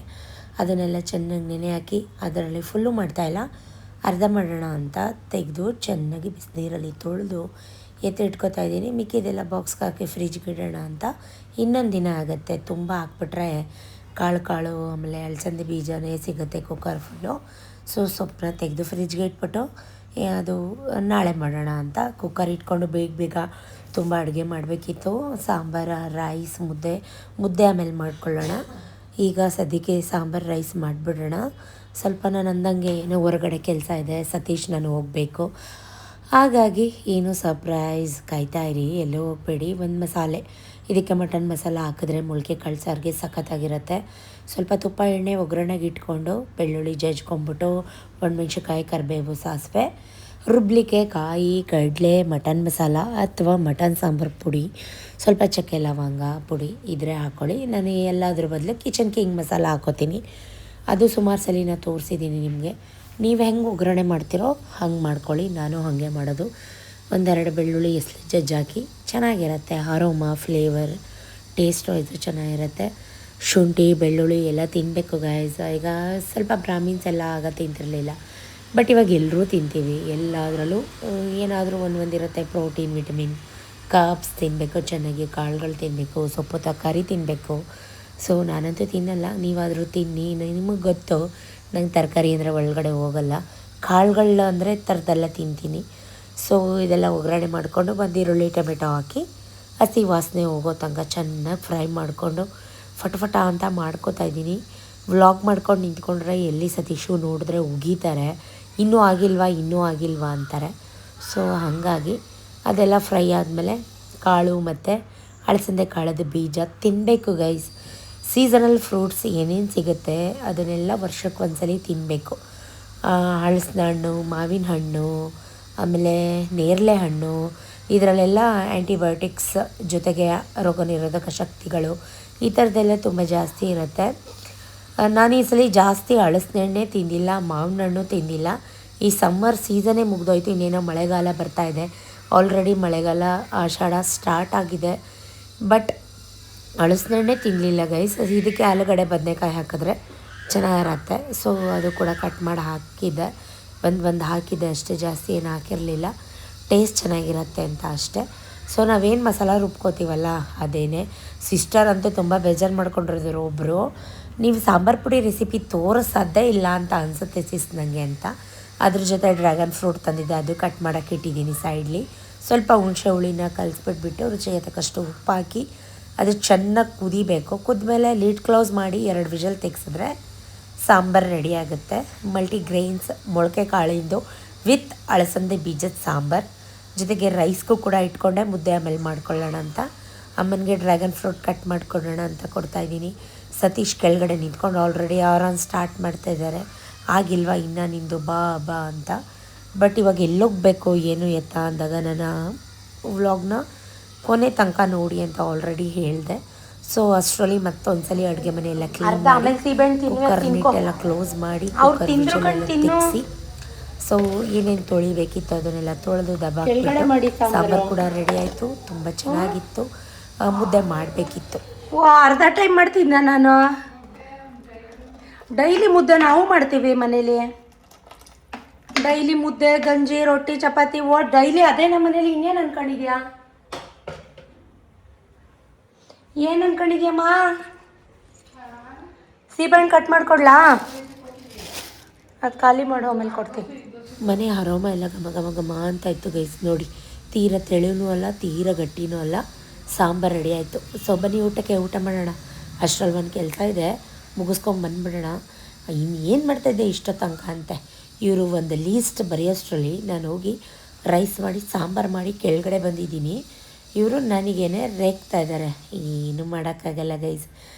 ಅದನ್ನೆಲ್ಲ ಚೆನ್ನಾಗಿ ನೆನೆ ಹಾಕಿ ಅದರಲ್ಲಿ ಫುಲ್ಲು ಮಾಡ್ತಾಯಿಲ್ಲ, ಅರ್ಧ ಮಾಡೋಣ ಅಂತ ತೆಗೆದು ಚೆನ್ನಾಗಿ ಬಿಸಿನೀರಲ್ಲಿ ತೊಳೆದು ಎತ್ತಿಟ್ಕೊತಾ ಇದ್ದೀನಿ. ಮಿಕ್ಕಿದೆಲ್ಲ ಬಾಕ್ಸ್ಗೆ ಹಾಕಿ ಫ್ರಿಜ್ಗೆ ಇಡೋಣ ಅಂತ. ಇನ್ನೊಂದು ದಿನ ಆಗುತ್ತೆ. ತುಂಬ ಹಾಕ್ಬಿಟ್ರೆ ಕಾಳು ಆಮೇಲೆ ಅಲಸಂದೆ ಬೀಜನೇ ಸಿಗುತ್ತೆ ಕುಕ್ಕರ್ ಫುಲ್ಲು. ಸೊ ಸೊಪ್ಪನ್ನ ತೆಗೆದು ಫ್ರಿಜ್ಗೆ ಇಟ್ಬಿಟ್ಟು ಅದು ನಾಳೆ ಮಾಡೋಣ ಅಂತ ಕುಕ್ಕರ್ ಇಟ್ಕೊಂಡು ಬೇಗ ತುಂಬ ಅಡುಗೆ ಮಾಡಬೇಕಿತ್ತು. ಸಾಂಬಾರು, ರೈಸ್, ಮುದ್ದೆ ಆಮೇಲೆ ಮಾಡ್ಕೊಳ್ಳೋಣ. ಈಗ ಸದ್ಯಕ್ಕೆ ಸಾಂಬಾರು ರೈಸ್ ಮಾಡಿಬಿಡೋಣ. ಸ್ವಲ್ಪ ನಾನು ಅಂದಂಗೆ ಏನೋ ಹೊರಗಡೆ ಕೆಲಸ ಇದೆ, ಸತೀಶ್ ನಾನು ಹೋಗಬೇಕು. ಹಾಗಾಗಿ ಏನು ಸರ್ಪ್ರೈಸ್, ಕಾಯ್ತಾ ಇರಿ, ಎಲ್ಲೂ ಹೋಗಬೇಡಿ. ಒಂದು ಮಸಾಲೆ, ಇದಕ್ಕೆ ಮಟನ್ ಮಸಾಲ ಹಾಕಿದ್ರೆ ಮೊಳಕೆ ಕಾಳು ಸಾರಿಗೆ ಸಖತ್ತಾಗಿರುತ್ತೆ. ಸ್ವಲ್ಪ ತುಪ್ಪ ಎಣ್ಣೆ ಒಗ್ಗರಣೆಗೆ ಇಟ್ಕೊಂಡು ಬೆಳ್ಳುಳ್ಳಿ ಜಜ್ಕೊಂಬಿಟ್ಟು ಒಣಮೆಣ್ಸಿನ್ಕಾಯಿ, ಕರಿಬೇವು, ಸಾಸಿವೆ, ರುಬ್ಲಿಕ್ಕೆ ಕಾಯಿ, ಕಡಲೆ, ಮಟನ್ ಮಸಾಲ ಅಥವಾ ಮಟನ್ ಸಾಂಬಾರು ಪುಡಿ, ಸ್ವಲ್ಪ ಚಕ್ಕೆ ಲವಂಗ ಪುಡಿ ಇದ್ರೆ ಹಾಕ್ಕೊಳ್ಳಿ. ನಾನು ಎಲ್ಲದ್ರ ಬದಲು ಕಿಚನ್ ಕಿಂಗ್ ಮಸಾಲ ಹಾಕೋತೀನಿ. ಅದು ಸುಮಾರು ಸಲ ನಾನು ತೋರಿಸಿದ್ದೀನಿ ನಿಮಗೆ. ನೀವು ಹೆಂಗೆ ಒಗ್ಗರಣೆ ಮಾಡ್ತೀರೋ ಹಂಗೆ ಮಾಡ್ಕೊಳ್ಳಿ. ನಾನು ಹಾಗೆ ಮಾಡೋದು. ಒಂದೆರಡು ಬೆಳ್ಳುಳ್ಳಿ ಎಸ್ಲಿ ಜಜ್ಜಾಕಿ ಚೆನ್ನಾಗಿರುತ್ತೆ. ಅರೋಮಾ, ಫ್ಲೇವರ್, ಟೇಸ್ಟು ಇದು ಚೆನ್ನಾಗಿರುತ್ತೆ. ಶುಂಠಿ, ಬೆಳ್ಳುಳ್ಳಿ ಎಲ್ಲ ತಿನ್ನಬೇಕು ಗಾಯ್ಸ್. ಈಗ ಸ್ವಲ್ಪ ಬ್ರಾಹ್ಮಿನ್ಸ್ ಎಲ್ಲ ಆಗ ತಿಂತಿರಲಿಲ್ಲ, ಬಟ್ ಇವಾಗ ಎಲ್ಲರೂ ತಿಂತೀವಿ. ಎಲ್ಲದರಲ್ಲೂ ಏನಾದರೂ ಒಂದಿರುತ್ತೆ. ಪ್ರೋಟೀನ್, ವಿಟಮಿನ್, ಕಾರ್ಬ್ಸ್ ತಿನ್ನಬೇಕು, ಚೆನ್ನಾಗಿ ಕಾಳುಗಳು ತಿನ್ನಬೇಕು, ಸೊಪ್ಪು ತರಕಾರಿ ತಿನ್ನಬೇಕು. ಸೊ ನಾನಂತೂ ತಿನ್ನಲ್ಲ, ನೀವಾದರೂ ತಿನ್ನಿ. ನಿಮಗೆ ಗೊತ್ತು ನಂಗೆ ತರಕಾರಿ ಅಂದರೆ ಒಳಗಡೆ ಹೋಗಲ್ಲ. ಕಾಳುಗಳು ಅಂದರೆ ಥರದ್ದೆಲ್ಲ ತಿಂತೀನಿ. ಸೊ ಇದೆಲ್ಲ ಒಗ್ಗರಣೆ ಮಾಡಿಕೊಂಡು ಈರುಳ್ಳಿ ಟೊಮೆಟೊ ಹಾಕಿ ಹಸಿ ವಾಸನೆ ಹೋಗೋ ತನಕ ಚೆನ್ನಾಗಿ ಫ್ರೈ ಮಾಡಿಕೊಂಡು ಫಟ ಅಂತ ಮಾಡ್ಕೋತಾ ಇದ್ದೀನಿ. ವ್ಲಾಗ್ ಮಾಡ್ಕೊಂಡು ನಿಂತ್ಕೊಂಡ್ರೆ ಎಲ್ಲಿ ಸತೀಶು ನೋಡಿದ್ರೆ ಉಗೀತಾರೆ, ಇನ್ನೂ ಆಗಿಲ್ವಾ ಅಂತಾರೆ. ಸೊ ಹಾಗಾಗಿ ಅದೆಲ್ಲ ಫ್ರೈ ಆದಮೇಲೆ ಕಾಳು ಮತ್ತು ಅಲಸಂದೆ ಕಾಳದ ಬೀಜ ತಿನ್ನಬೇಕು ಗೈಸ್. ಸೀಸನಲ್ ಫ್ರೂಟ್ಸ್ ಏನೇನು ಸಿಗುತ್ತೆ ಅದನ್ನೆಲ್ಲ ವರ್ಷಕ್ಕೆ ಒಂದ್ಸಲ ತಿನ್ನಬೇಕು. ಹಲಸಿನ ಹಣ್ಣು, ಮಾವಿನ ಹಣ್ಣು, ಆಮೇಲೆ ನೇರಳೆ ಹಣ್ಣು, ಇದರಲ್ಲೆಲ್ಲ ಆ್ಯಂಟಿಬಯೋಟಿಕ್ಸ್ ಜೊತೆಗೆ ರೋಗ ನಿರೋಧಕ ಶಕ್ತಿಗಳು ಈ ಥರದ್ದೆಲ್ಲ ತುಂಬ ಜಾಸ್ತಿ ಇರುತ್ತೆ. ನಾನು ಈ ಸಲ ಜಾಸ್ತಿ ಹಲಸಿನ ಹಣ್ಣೇ ತಿಂದಿಲ್ಲ, ಮಾವಿನ ಹಣ್ಣು ತಿಂದಿಲ್ಲ. ಈ ಸಮ್ಮರ್ ಸೀಸನ್ನೇ ಮುಗಿದೋಯ್ತು, ಇನ್ನೇನೋ ಮಳೆಗಾಲ ಬರ್ತಾಯಿದೆ. ಆಲ್ರೆಡಿ ಮಳೆಗಾಲ ಆಷಾಢ ಸ್ಟಾರ್ಟ್ ಆಗಿದೆ, ಬಟ್ ಹಲಸಿನ ಹಣ್ಣೇ ತಿನ್ನಲಿಲ್ಲ ಗೈಸ್. ಇದಕ್ಕೆ ಆಲೂಗಡ್ಡೆ ಬದನೆಕಾಯಿ ಹಾಕಿದ್ರೆ ಚೆನ್ನಾಗಿರತ್ತೆ. ಸೊ ಅದು ಕೂಡ ಕಟ್ ಮಾಡಿ ಹಾಕಿದ್ದೆ, ಒಂದು ಹಾಕಿದ್ದೆ ಅಷ್ಟೇ, ಜಾಸ್ತಿ ಏನು ಹಾಕಿರಲಿಲ್ಲ. ಟೇಸ್ಟ್ ಚೆನ್ನಾಗಿರುತ್ತೆ ಅಂತ ಅಷ್ಟೇ. ಸೊ ನಾವೇನು ಮಸಾಲ ರುಬ್ಕೋತೀವಲ್ಲ ಅದೇನೇ. ಸಿಸ್ಟರ್ ಅಂತೂ ತುಂಬ ಬೇಜಾರು ಮಾಡ್ಕೊಂಡಿರೋದು ಒಬ್ಬರು, ನೀವು ಸಾಂಬಾರು ಪುಡಿ ರೆಸಿಪಿ ತೋರಿಸೋದೇ ಇಲ್ಲ ಅಂತ ಅನಿಸುತ್ತೆ ಸಿಸ್ ನನಗೆ ಅಂತ. ಅದ್ರ ಜೊತೆ ಡ್ರ್ಯಾಗನ್ ಫ್ರೂಟ್ ತಂದಿದ್ದೆ, ಅದು ಕಟ್ ಮಾಡೋಕ್ಕೆ ಇಟ್ಟಿದ್ದೀನಿ ಸೈಡ್ಲಿ. ಸ್ವಲ್ಪ ಹುಣಸೆ ಹುಳಿನ ಕಲಿಸ್ಬಿಟ್ಬಿಟ್ಟು ರುಚಿಗೆ ತಕ್ಕಷ್ಟು ಉಪ್ಪು ಹಾಕಿ ಅದು ಚೆನ್ನಾಗಿ ಕುದಿಬೇಕು. ಕುದ್ಮೇಲೆ ಲೀಡ್ ಕ್ಲೋಸ್ ಮಾಡಿ 2 ವಿಷಲ್ ತೆಗೆಸಿದ್ರೆ ಸಾಂಬಾರು ರೆಡಿ ಆಗುತ್ತೆ. ಮಲ್ಟಿಗ್ರೈನ್ಸ್ ಮೊಳಕೆ ಕಾಳಿಂದು ವಿತ್ ಅಲಸಂದೆ ಬೀಜದ ಸಾಂಬಾರು. ಜೊತೆಗೆ ರೈಸ್ಗೂ ಕೂಡ ಇಟ್ಕೊಂಡೆ, ಮುದ್ದೆ ಆಮೇಲೆ ಮಾಡ್ಕೊಳ್ಳೋಣ ಅಂತ. ಅಮ್ಮನಿಗೆ ಡ್ರ್ಯಾಗನ್ ಫ್ರೂಟ್ ಕಟ್ ಮಾಡ್ಕೊಳ್ಳೋಣ ಅಂತ ಕೊಡ್ತಾಯಿದ್ದೀನಿ. ಸತೀಶ್ ಕೆಳಗಡೆ ನಿಂತ್ಕೊಂಡು ಆಲ್ರೆಡಿ ಆರಾನ್ ಸ್ಟಾರ್ಟ್ ಮಾಡ್ತಾಯಿದ್ದಾರೆ. ಆಗಿಲ್ವಾ ಇನ್ನು ನಿಂದು ಬಾ ಅಂತ. ಬಟ್ ಇವಾಗ ಎಲ್ಲೋಗಬೇಕು ಏನು ಎತ್ತ ಅಂದಾಗ ನಾನು ವ್ಲಾಗ್ನ ಕೊನೆ ತನಕ ನೋಡಿ ಅಂತ ಆಲ್ರೆಡಿ ಹೇಳಿದೆ. ಸೊ ಅಷ್ಟರಲ್ಲಿ ಮತ್ತೊಂದ್ಸಲಿ ಅಡುಗೆ ಮನೆ ಎಲ್ಲ ಕ್ಲೀನ್ ಮಾಡಿ, ಕುಕ್ಕರ್ ನೀಟೆಲ್ಲ ಕ್ಲೋಸ್ ಮಾಡಿ, ಕುಕ್ಕರ್ ವಿಷಲೆಲ್ಲ ತೆಗೆಸಿ, ಸೊ ಏನೇನು ತೊಳಿಬೇಕಿತ್ತು ಅದನ್ನೆಲ್ಲ ತೊಳೆದು ದಬ್ಬಾಕ್ಬಿಟ್ಟು ಸಾಂಬಾರು ಕೂಡ ರೆಡಿ ಆಯಿತು. ತುಂಬ ಚೆನ್ನಾಗಿತ್ತು. ಮುದ್ದೆ ಮಾಡಬೇಕಿತ್ತು. ಅರ್ಧ ಟೈಮ್ ಮಾಡ್ತಿದ್ದ ನಾನು. ಡೈಲಿ ಮುದ್ದೆ ನಾವು ಮಾಡ್ತೀವಿ ಮನೇಲಿ. ಡೈಲಿ ಮುದ್ದೆ, ಗಂಜಿ, ರೊಟ್ಟಿ, ಚಪಾತಿ, ಡೈಲಿ ಅದೇ ನಮ್ಮ ಮನೇಲಿ. ಇನ್ನೇನು ಅನ್ಕೊಂಡಿದ್ಯಾ? ಏನು ಅನ್ಕೊಂಡಿದ್ಯಮ್ಮ? ಸೀಬೆಹಣ್ಣು ಕಟ್ ಮಾಡ್ಕೊಡ್ಲಾ? ಅದು ಖಾಲಿ ಮಾಡು, ಆಮೇಲೆ ಕೊಡ್ತೀನಿ. ಮನೆ ಅರೋಮ ಎಲ್ಲ ಘಮ ಅಂತ ಇತ್ತು ಗೈಸ್. ನೋಡಿ, ತೀರ ತೆಳುವೂ ಅಲ್ಲ, ತೀರ ಗಟ್ಟಿನೂ ಅಲ್ಲ. ಸಾಂಬಾರು ರೆಡಿ ಆಯಿತು. ಸೊ ಬನ್ನಿ ಊಟ ಮಾಡೋಣ. ಅಷ್ಟರಲ್ಲಿ ಒಂದು ಕೆಲಸ ಇದೆ, ಮುಗಿಸ್ಕೊಂಡು ಬಂದುಬಿಡೋಣ. ಇನ್ನೇನು ಮಾಡ್ತಾಯಿದ್ದೆ ಇಷ್ಟೋ ತನಕ ಅಂತೆ. ಇವರು ಒಂದು ಲೀಸ್ಟ್ ಬರೆಯೋಷ್ಟರಲ್ಲಿ ನಾನು ಹೋಗಿ ರೈಸ್ ಮಾಡಿ ಸಾಂಬಾರು ಮಾಡಿ ಕೆಳಗಡೆ ಬಂದಿದ್ದೀನಿ. ಇವರು ನನಗೇನೆ ರೇಗ್ತಾ ಇದ್ದಾರೆ. ಏನು ಮಾಡೋಕ್ಕಾಗಲ್ಲ ಗೈಸ್.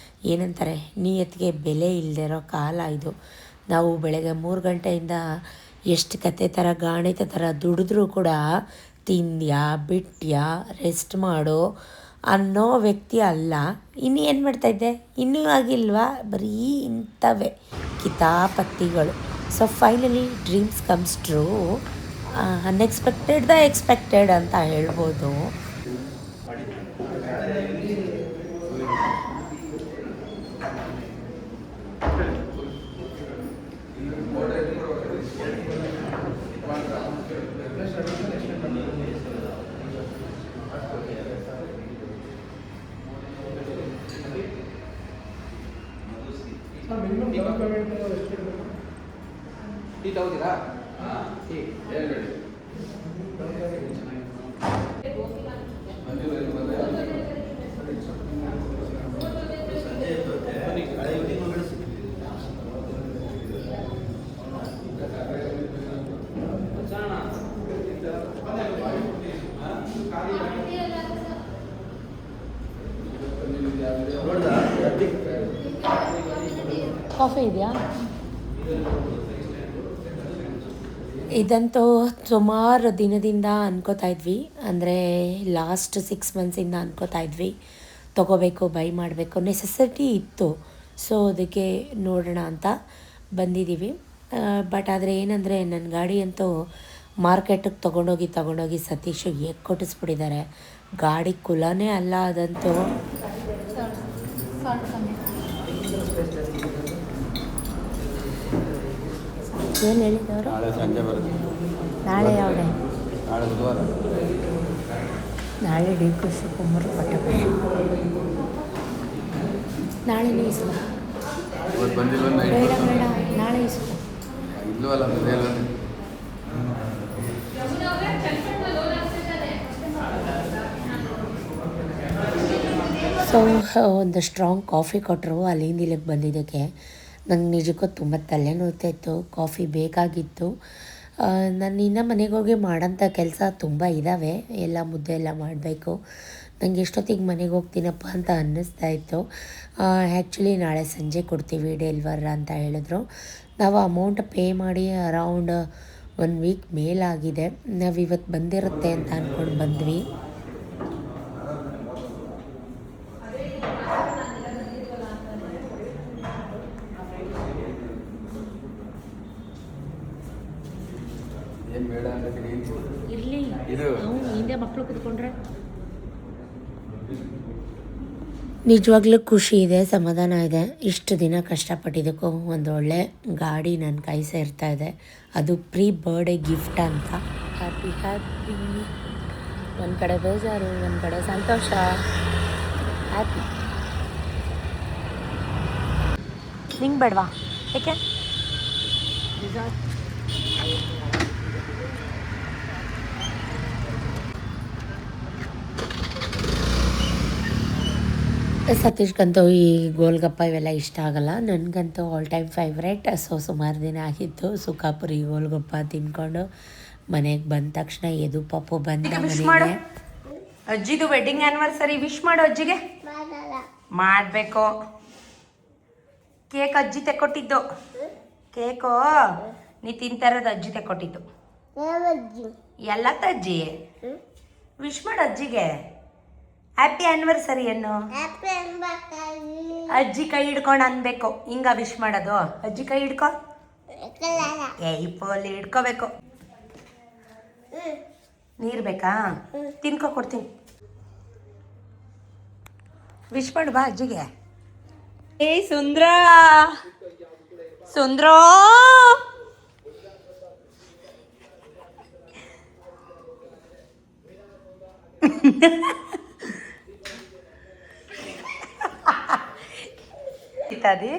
ಏನಂತಾರೆ, ನಿಯತ್ತಿಗೆ ಬೆಲೆ ಇಲ್ಲದೆ ಇರೋ ಕಾಲ ಇದು. ನಾವು ಬೆಳಗ್ಗೆ 3 ಗಂಟೆಯಿಂದ ಎಷ್ಟು ಕತೆ ಥರ ಗಾಣಿತ ಥರ ದುಡಿದ್ರೂ ಕೂಡ ತಿಂದ್ಯಾ ಬಿಟ್ಯಾ ರೆಸ್ಟ್ ಮಾಡು ಅನ್ನೋ ವ್ಯಕ್ತಿ ಅಲ್ಲ. ಇನ್ನು ಏನು ಮಾಡ್ತಾಯಿದ್ದೆ, ಇನ್ನೂ ಆಗಿಲ್ವಾ? ಬರೀ ಇಂಥವೇ ಕಿತಾಪತ್ತಿಗಳು. So finally dreams comes true. Unexpected the expected ಅಂತ ಹೇಳ್ಬೋದು. ಟೀ ತಗೋತೀರಾ? ಟೀ ಹೇಳ್ಬೇಡಿ. ಕಾಫಿ ಇದೆಯಾ? ಇದಂತೂ ಸುಮಾರು ದಿನದಿಂದ ಅನ್ಕೋತಾ ಇದ್ವಿ, ಅಂದರೆ ಲಾಸ್ಟ್ 6 ಮಂತ್ಸಿಂದ ಅನ್ಕೋತಾ ಇದ್ವಿ ತೊಗೋಬೇಕು, ಬೈ ಮಾಡಬೇಕು, ನೆಸೆಸಿಟಿ ಇತ್ತು. ಸೊ ಅದಕ್ಕೆ ನೋಡೋಣ ಅಂತ ಬಂದಿದ್ದೀವಿ. ಬಟ್ ಆದರೆ ಏನಂದರೆ ನನ್ನ ಗಾಡಿ ಅಂತೂ ಮಾರ್ಕೆಟಿಗೆ ತೊಗೊಂಡೋಗಿ ಸತೀಶ್ ಕೊಟ್ಟಿಸ್ಬಿಟ್ಟಿದ್ದಾರೆ. ಗಾಡಿ ಕುಲನೇ ಅಲ್ಲ ಅದಂತೂ. ಏನು ಹೇಳಿದವರು? ನಾಳೆ ಸಂಜೆ ಬರುತ್ತೆ. ನಾಳೆ ಯಾವುದೇ? ನಾಳೆ ಬುಧವಾರ. ನಾಳೆ ಡಿ ಕು ಶಿವಕುಮಾರ್ ಪಟ್ಟಭದ್ರ. ನಾಳೆನೇ ಇಸ್ಕೊ. ಇವತ್ತು ಬಂದಿಲ್ವ? ಬೇಡ ಬೇಡ, ನಾಳೆ ಇಸ್ಕೊ. ಇಲ್ಲೂ ಅಲ್ಲ ಮೇಲೆ. ಸೊ ಒಂದು ಸ್ಟ್ರಾಂಗ್ ಕಾಫಿ ಕೊಟ್ಟರು. ಅಲ್ಲಿಂದ ಇಲ್ಲಿಗೆ ಬಂದಿದ್ದಕ್ಕೆ ನಂಗೆ ನಿಜಕ್ಕೂ ತುಂಬ ತಲೆ ನೋಯ್ತಾ ಇತ್ತು. ಕಾಫಿ ಬೇಕಾಗಿತ್ತು. ನಾನು ಇನ್ನೂ ಮನೆಗೆ ಹೋಗಿ ಮಾಡೋಂಥ ಕೆಲಸ ತುಂಬ ಇದ್ದಾವೆ. ಎಲ್ಲ ಮುದ್ದೆ ಎಲ್ಲ ಮಾಡಬೇಕು. ನನಗೆ ಎಷ್ಟೊತ್ತಿಗೆ ಮನೆಗೆ ಹೋಗ್ತೀನಪ್ಪ ಅಂತ ಅನ್ನಿಸ್ತಾ ಇತ್ತು. ಆ್ಯಕ್ಚುಲಿ ನಾಳೆ ಸಂಜೆ ಕೊಡ್ತೀವಿ ಡೆಲಿವರ್ ಅಂತ ಹೇಳಿದ್ರು. ನಾವು ಅಮೌಂಟ್ ಪೇ ಮಾಡಿ ಅರೌಂಡ್ 1 ವೀಕ್ ಮೇಲಾಗಿದೆ. ನಾವು ಇವತ್ತು ಬಂದಿರುತ್ತೆ ಅಂತ ಅಂದ್ಕೊಂಡು ಬಂದ್ವಿ. ಏನು ಬೇಡ ಅಂತ ಇರಲಿ, ಇದು ಹಿಂದೆ ಮಕ್ಕಳು ಕೂತ್ಕೊಂಡ್ರೆ ನಿಜವಾಗ್ಲೂ ಖುಷಿ ಇದೆ, ಸಮಾಧಾನ ಇದೆ. ಇಷ್ಟು ದಿನ ಕಷ್ಟಪಟ್ಟಿದ್ದಕ್ಕೂ ಒಂದು ಒಳ್ಳೆ ಗಾಡಿ ನನ್ನ ಕೈ ಸೇರ್ತಾ ಇದೆ. ಅದು ಪ್ರೀ ಬರ್ಡೇ ಗಿಫ್ಟ್ ಅಂತ. Happy happy. ಒಂದು ಕಡೆ ಬೇಜಾರು, ಒಂದು ಕಡೆ ಸಂತೋಷ. ಹ್ಯಾಪಿ. ನಿಂಗೆ ಬೇಡವಾ? ಏಕೆ? ಸತೀಶ್ಗಂತೂ ಈ ಗೋಲ್ಗಪ್ಪ ಇವೆಲ್ಲ ಇಷ್ಟ ಆಗಲ್ಲ. ನನಗಂತೂ ಆಲ್ ಟೈಮ್ ಫೇವ್ರೇಟ್. ಸೊ ಸುಮಾರು ದಿನ ಆಗಿತ್ತು ಸುಖಾಪುರಿ ಗೋಲ್ಗಪ್ಪ ತಿನ್ಕೊಂಡು ಮನೆಗೆ ಬಂದ ತಕ್ಷಣ ಎದು ಪಾಪು ಬಂದ ಮನೆಗೆ. ಅಜ್ಜಿದು ವೆಡ್ಡಿಂಗ್ ಆ್ಯನಿವರ್ಸರಿ ವಿಶ್ ಮಾಡು ಅಜ್ಜಿಗೆ. ಮಾಡಬೇಕು. ಕೇಕ್ ಅಜ್ಜಿ ತೆಕ್ಕೊಟ್ಟಿದ್ದು. ಕೇಕು ನೀ ತಿಂತಾ ಇರೋದು ಅಜ್ಜಿ ತೆಕ್ಕೊಟ್ಟಿದ್ದು. ಎಲ್ಲ ಅಜ್ಜಿ ವಿಶ್ ಮಾಡು ಅಜ್ಜಿಗೆ. ಹ್ಯಾಪಿ ಆ್ಯನಿವರ್ಸರಿ ಅನ್ನು ಅಜ್ಜಿ ಕೈ ಹಿಡ್ಕೊಂಡು ಅನ್ಬೇಕು. ಹಿಂಗ ವಿಶ್ ಮಾಡೋದು. ಅಜ್ಜಿ ಕೈ ಹಿಡ್ಕೊ. ಇಪ್ಪಲ್ಲಿ ಹಿಡ್ಕೋಬೇಕು. ನೀರು ಬೇಕಾ? ತಿನ್ಕೊ ಕೊಡ್ತೀನಿ. ವಿಶ್ ಮಾಡು ಬಾ ಅಜ್ಜಿಗೆ. ಸುಂದ್ರ ಸುಂದ್ರೋ ಇತ್ತಾದಿ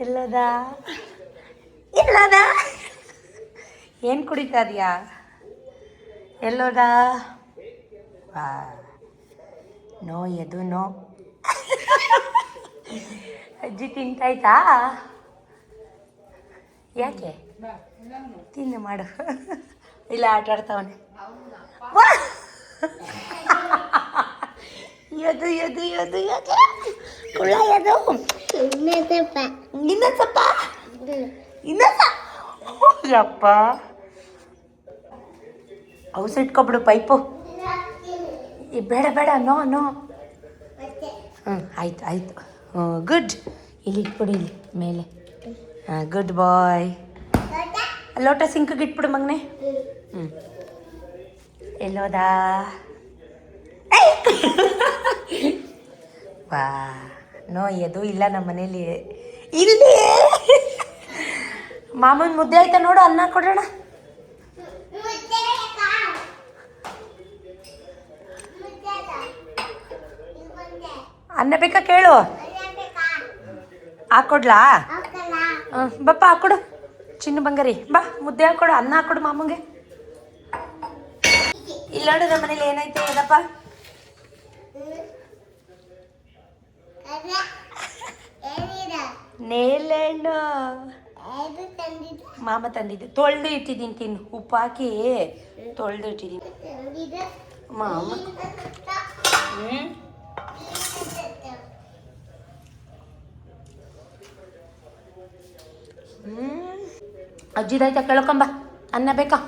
ಎಲ್ಲದ ಎಲ್ಲದ ಏನು ಕುಡಿತಾ ಇದೀಯಾ? ಎಲ್ಲೋದ? ನೋ ಎದು ನೋ. ಅಜ್ಜಿ ತಿಂತಾಯ್ತಾ? ಯಾಕೆ ತಿನ್ನು ಮಾಡು. ಇಲ್ಲ ಆಟ ಆಡ್ತಾವನೆ. ಎದು ಎದು ಎದು ಎದು ಕುಳ್ಳ ಎದು. ಇನ್ನೊಂದಪ್ಪ ಯಪ್ಪ ಔಸ್ ಇಟ್ಕೊಬಿಡು ಪೈಪು. ಬೇಡ ಬೇಡ, ನೋ ನೋ. ಆಯ್ತು ಆಯಿತು. ಗುಡ್. ಇಲ್ಲಿ ಇಟ್ಬಿಡು, ಇಲ್ಲಿ ಮೇಲೆ. ಗುಡ್ ಬಾಯ್. ಲೋಟ ಸಿಂಕಿಗೆ ಇಟ್ಬಿಡು ಮಗನೆ. ಎಲ್ಲೋದ? ವಾ ನೋ ಎದು ಇಲ್ಲ ನಮ್ಮ ಮನೇಲಿ. ಇಲ್ಲಿ ಮಾಮನ ಮುದ್ದೆ ಆಯ್ತಾ ನೋಡು. ಅನ್ನ ಕೊಡೋಣ. ಅನ್ನ ಬೇಕಾ ಕೇಳು. ಹಾಕೊಡ್ಲಾ ಬಪ್ಪ ಹಾಕೊಡು ಚಿನ್ನು ಬಂಗಾರಿ ಬಾ ಮುದ್ದೆ ಹಾಕೊಡು ಅನ್ನ ಹಾಕೊಡು ಮಾಮಂಗೆ. ಇಲ್ಲ ನೋಡು ನಮ್ಮ ಮನೇಲಿ ಏನಾಯ್ತು ಏನಪ್ಪ ನೇಲೆಣ್ಣು ಮಾಮ ತಂದಿದ್ದು ತೊಳೆದು ಇಟ್ಟಿದ್ದೀನಿ ತಿನ್ನು ಉಪ್ಪು ಹಾಕಿ ತೊಳೆದು ಇಟ್ಟಿದ್ದೀನಿ ಮಾಮ. ಅಜ್ಜಿದಾಯ್ತಾ ಕೇಳ್ಕೊಂಬ ಅನ್ನ ಬೇಕಾ?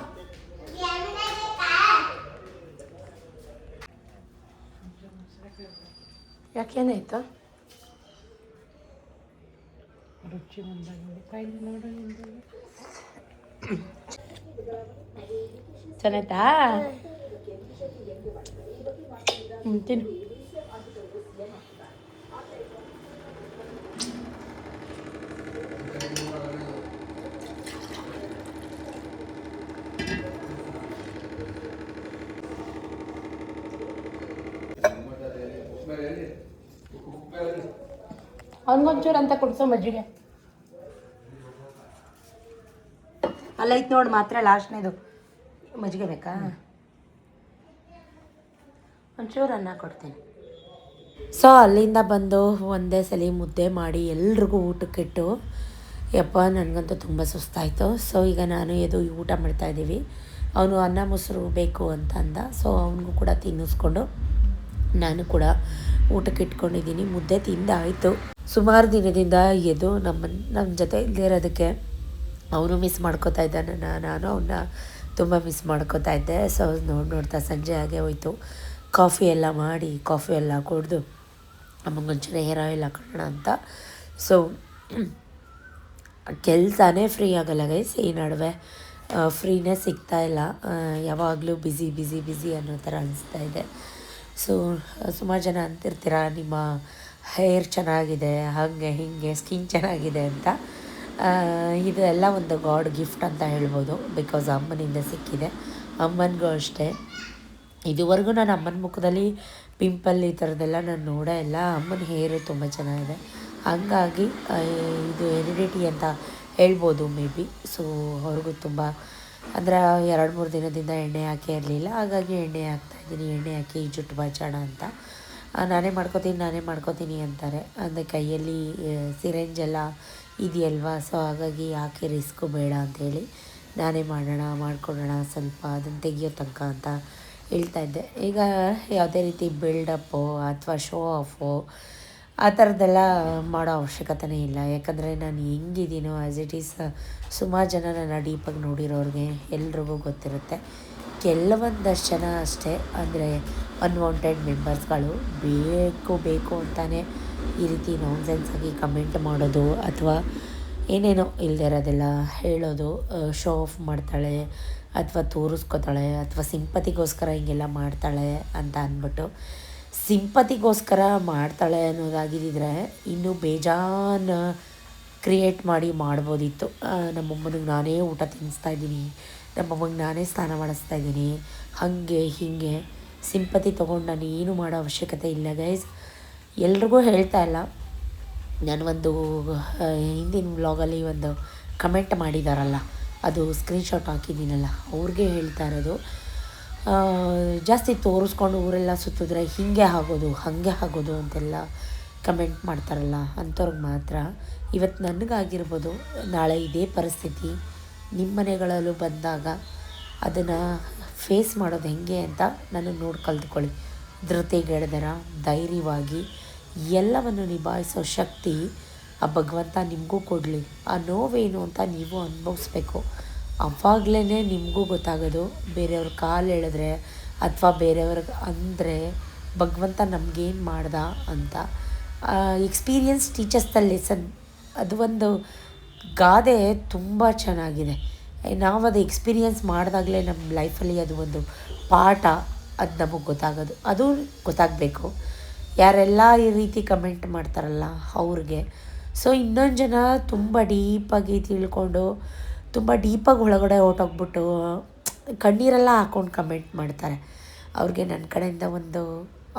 ಯಾಕೇನಾಯ್ತು? ಚೆನ್ನಾಯ್ತಾ? ತಿನ್ನು. ಅವನಿಗೊಂಚೂರು ಅಂತ ಕೊಡ್ಸೋ ಮಜ್ಜಿಗೆ. ಅಲ್ಲ ಐತೆ ನೋಡಿ ಮಾತ್ರ ಲಾಸ್ಟ್ನೇದು ಮಜ್ಜಿಗೆ ಬೇಕಾ? ಒಂಚೂರು ಅನ್ನ ಕೊಡ್ತೀನಿ. ಸೊ ಅಲ್ಲಿಂದ ಬಂದು ಒಂದೇ ಸಲ ಮುದ್ದೆ ಮಾಡಿ ಎಲ್ರಿಗೂ ಊಟಕ್ಕಿಟ್ಟು ಯಪ್ಪ ನನಗಂತೂ ತುಂಬ ಸುಸ್ತಾಯಿತು. ಸೊ ಈಗ ನಾನು ಎದು ಊಟ ಮಾಡ್ತಾಯಿದ್ದೀವಿ. ಅವನು ಅನ್ನ ಮೊಸರು ಬೇಕು ಅಂತ ಅಂದ. ಸೊ ಅವನಿಗೂ ಕೂಡ ತಿನ್ನಿಸ್ಕೊಂಡು ನಾನು ಕೂಡ ಊಟಕ್ಕೆ ಇಟ್ಕೊಂಡಿದ್ದೀನಿ. ಮುದ್ದೆ ತಿಂದಾಯಿತು. ಸುಮಾರು ದಿನದಿಂದ ಎದು ನಮ್ಮ ಜೊತೆ ಇಲ್ಲದೇ ಇರೋದಕ್ಕೆ ಅವನು ಮಿಸ್ ಮಾಡ್ಕೋತಾ ಇದ್ದಾನೆ. ನಾನು ಅವನ್ನ ತುಂಬ ಮಿಸ್ ಮಾಡ್ಕೋತಾ ಇದ್ದೆ. ಸೊ ನೋಡ್ತಾ ಸಂಜೆ ಆಗೇ ಹೋಯ್ತು. ಕಾಫಿ ಎಲ್ಲ ಮಾಡಿ ಕಾಫಿ ಎಲ್ಲ ಕುಡಿದು ಅಮ್ಮಂಗೊಂಚೂರು ಹೇರ್ ಆಯಿಲ್ ಹಾಕೋಣ ಅಂತ. ಸೊ ಕೆಲಸನೇ ಫ್ರೀ ಆಗೋಲ್ಲ ಗೈಸ್. ಈ ನಡುವೆ ಫ್ರೀನೇ ಸಿಗ್ತಾಯಿಲ್ಲ. ಯಾವಾಗಲೂ ಬ್ಯುಸಿ ಅನ್ನೋ ಥರ ಅನಿಸ್ತಾ ಇದೆ. ಸೊ ಸುಮಾರು ಜನ ಅಂತಿರ್ತೀರ ನಿಮ್ಮ ಹೇರ್ ಚೆನ್ನಾಗಿದೆ, ಹಾಗೆ ಹೀಗೆ ಸ್ಕಿನ್ ಚೆನ್ನಾಗಿದೆ ಅಂತ. ಇದೆಲ್ಲ ಒಂದು ಗಾಡ್ ಗಿಫ್ಟ್ ಅಂತ ಹೇಳ್ಬೋದು. ಬಿಕಾಸ್ ಅಮ್ಮನಿಂದ ಸಿಕ್ಕಿದೆ. ಅಮ್ಮನಿಗೂ ಅಷ್ಟೇ. ಇದುವರೆಗೂ ನಾನು ಅಮ್ಮನ ಮುಖದಲ್ಲಿ ಪಿಂಪಲ್ ಈ ಥರದ್ದೆಲ್ಲ ನಾನು ನೋಡೇ ಇಲ್ಲ. ಅಮ್ಮನ ಹೇರು ತುಂಬ ಚೆನ್ನಾಗಿದೆ. ಹಂಗಾಗಿ ಇದು ಹೆರಿಡಿಟಿ ಅಂತ ಹೇಳ್ಬೋದು ಮೇ ಬಿ. ಸೊ ಅವ್ರಿಗೂ ತುಂಬ ಅಂದರೆ 2-3 ದಿನದಿಂದ ಎಣ್ಣೆ ಹಾಕೇ ಇರಲಿಲ್ಲ. ಹಾಗಾಗಿ ಎಣ್ಣೆ ಹಾಕ್ತಾಯಿದ್ದೀನಿ. ಎಣ್ಣೆ ಹಾಕಿ ಜುಟ್ಟು ಬಾಚೋಣ ಅಂತ. ನಾನೇ ಮಾಡ್ಕೋತೀನಿ ಅಂತಾರೆ. ಅಂದರೆ ಕೈಯಲ್ಲಿ ಸಿರೆಂಜೆಲ್ಲ ಇದೆಯಲ್ವಾ. ಸೊ ಹಾಗಾಗಿ ಯಾಕೆ ರಿಸ್ಕು ಬೇಡ ಅಂಥೇಳಿ ನಾನೇ ಮಾಡ್ಕೊಳ್ಳೋಣ ಸ್ವಲ್ಪ ಅದನ್ನು ತೆಗಿಯೋ ತನಕ ಅಂತ ಹೇಳ್ತಾಯಿದ್ದೆ. ಈಗ ಯಾವುದೇ ರೀತಿ ಬಿಲ್ಡಪ್ಪು ಅಥವಾ ಶೋ ಆಫು ಆ ಥರದ್ದೆಲ್ಲ ಮಾಡೋ ಅವಶ್ಯಕತೆನೇ ಇಲ್ಲ. ಯಾಕಂದರೆ ನಾನು ಹೆಂಗಿದ್ದೀನೋ ಆ್ಯಸ್ ಇಟ್ ಈಸ್ ಸುಮಾರು ಜನ ನನ್ನ ಡೀಪಾಗಿ ನೋಡಿರೋರಿಗೆ ಎಲ್ರಿಗೂ ಗೊತ್ತಿರುತ್ತೆ. ಕೆಲವೊಂದಷ್ಟು ಜನ ಅಷ್ಟೇ ಅಂದರೆ ಅನ್ವಾಂಟೆಡ್ ಮೆಂಬರ್ಸ್ಗಳು ಬೇಕು ಅಂತಾನೆ ಈ ರೀತಿ ನಾನ್ಸೆನ್ಸಾಗಿ ಕಮೆಂಟ್ ಮಾಡೋದು ಅಥವಾ ಏನೇನೋ ಇಲ್ಲದೆ ಇರೋದೆಲ್ಲ ಹೇಳೋದು. ಶೋ ಆಫ್ ಮಾಡ್ತಾಳೆ ಅಥವಾ ತೋರಿಸ್ಕೋತಾಳೆ ಅಥವಾ ಸಿಂಪತಿಗೋಸ್ಕರ ಹಿಂಗೆಲ್ಲ ಮಾಡ್ತಾಳೆ ಅಂತ ಅಂದ್ಬಿಟ್ಟು ಸಿಂಪತಿಗೋಸ್ಕರ ಮಾಡ್ತಾಳೆ ಅನ್ನೋದಾಗಿದ್ದರೆ ಇನ್ನೂ ಬೇಜಾನ್ ಕ್ರಿಯೇಟ್ ಮಾಡ್ಬೋದಿತ್ತು. ನಮ್ಮಮ್ಮನಿಗೆ ನಾನೇ ಊಟ ತಿನ್ನಿಸ್ತಾಯಿದ್ದೀನಿ, ನಮ್ಮಮ್ಮಗೆ ನಾನೇ ಸ್ನಾನ ಮಾಡಿಸ್ತಾಯಿದ್ದೀನಿ, ಹಾಗೆ ಹೀಗೆ ಸಿಂಪತಿ ತೊಗೊಂಡು ನಾನು ಏನು ಮಾಡೋ ಅವಶ್ಯಕತೆ ಇಲ್ಲ ಗೈಸ್. ಎಲ್ರಿಗೂ ಹೇಳ್ತಾ ಇಲ್ಲ. ನಾನು ಒಂದು ಹಿಂದಿನ ವ್ಲಾಗಲ್ಲಿ ಒಂದು ಕಮೆಂಟ್ ಮಾಡಿದಾರಲ್ಲ, ಅದು ಸ್ಕ್ರೀನ್ಶಾಟ್ ಹಾಕಿದ್ದೀನಲ್ಲ, ಅವ್ರಿಗೆ ಹೇಳ್ತಾ ಇರೋದು. ಜಾಸ್ತಿ ತೋರಿಸ್ಕೊಂಡು ಊರೆಲ್ಲ ಸುತ್ತಿದ್ರೆ ಹೀಗೆ ಆಗೋದು ಹಾಗೆ ಆಗೋದು ಅಂತೆಲ್ಲ ಕಮೆಂಟ್ ಮಾಡ್ತಾರಲ್ಲ, ಅಂಥವ್ರಿಗೆ ಮಾತ್ರ ಇವತ್ತು ನನಗಾಗಿರ್ಬೋದು, ನಾಳೆ ಇದೇ ಪರಿಸ್ಥಿತಿ ನಿಮ್ಮ ಮನೆಗಳಲ್ಲೂ ಬಂದಾಗ ಅದನ್ನು ಫೇಸ್ ಮಾಡೋದು ಹೆಂಗೆ ಅಂತ ನಾನು ನೋಡಿ ಕಲ್ತ್ಕೊಳ್ಳಿ. ಧೃತಿಗೆಡದರ ಧೈರ್ಯವಾಗಿ ಎಲ್ಲವನ್ನು ನಿಭಾಯಿಸೋ ಶಕ್ತಿ ಆ ಭಗವಂತ ನಿಮಗೂ ಕೊಡಲಿ. ಆ ನೋವೇನು ಅಂತ ನೀವು ಅನುಭವಿಸ್ಬೇಕು. ಆವಾಗಲೇ ನಿಮಗೂ ಗೊತ್ತಾಗೋದು. ಬೇರೆಯವ್ರ ಕಾಲು ಎಳೆದ್ರೆ ಅಥವಾ ಬೇರೆಯವ್ರಿಗೆ ಅಂದರೆ ಭಗವಂತ ನಮಗೇನು ಮಾಡ್ದ ಅಂತ. ಎಕ್ಸ್ಪೀರಿಯನ್ಸ್ ಟೀಚರ್ಸ್ ದ ಲೆಸನ್, ಅದು ಒಂದು ಗಾದೆ ತುಂಬ ಚೆನ್ನಾಗಿದೆ. ನಾವು ಅದು ಎಕ್ಸ್ಪೀರಿಯನ್ಸ್ ಮಾಡಿದಾಗಲೇ ನಮ್ಮ ಲೈಫಲ್ಲಿ ಅದು ಒಂದು ಪಾಠ, ಅದು ನಮಗೆ ಗೊತ್ತಾಗೋದು. ಅದು ಗೊತ್ತಾಗಬೇಕು ಯಾರೆಲ್ಲ ಈ ರೀತಿ ಕಮೆಂಟ್ ಮಾಡ್ತಾರಲ್ಲ ಅವ್ರಿಗೆ. ಸೊ ಇನ್ನೊಂದು ಜನ ತುಂಬ ಡೀಪಾಗಿ ತಿಳ್ಕೊಂಡು ತುಂಬ ಡೀಪಾಗಿ ಒಳಗಡೆ ಹೊರ್ಟೋಗ್ಬಿಟ್ಟು ಕಣ್ಣೀರೆಲ್ಲ ಹಾಕ್ಕೊಂಡು ಕಮೆಂಟ್ ಮಾಡ್ತಾರೆ. ಅವ್ರಿಗೆ ನನ್ನ ಕಡೆಯಿಂದ ಒಂದು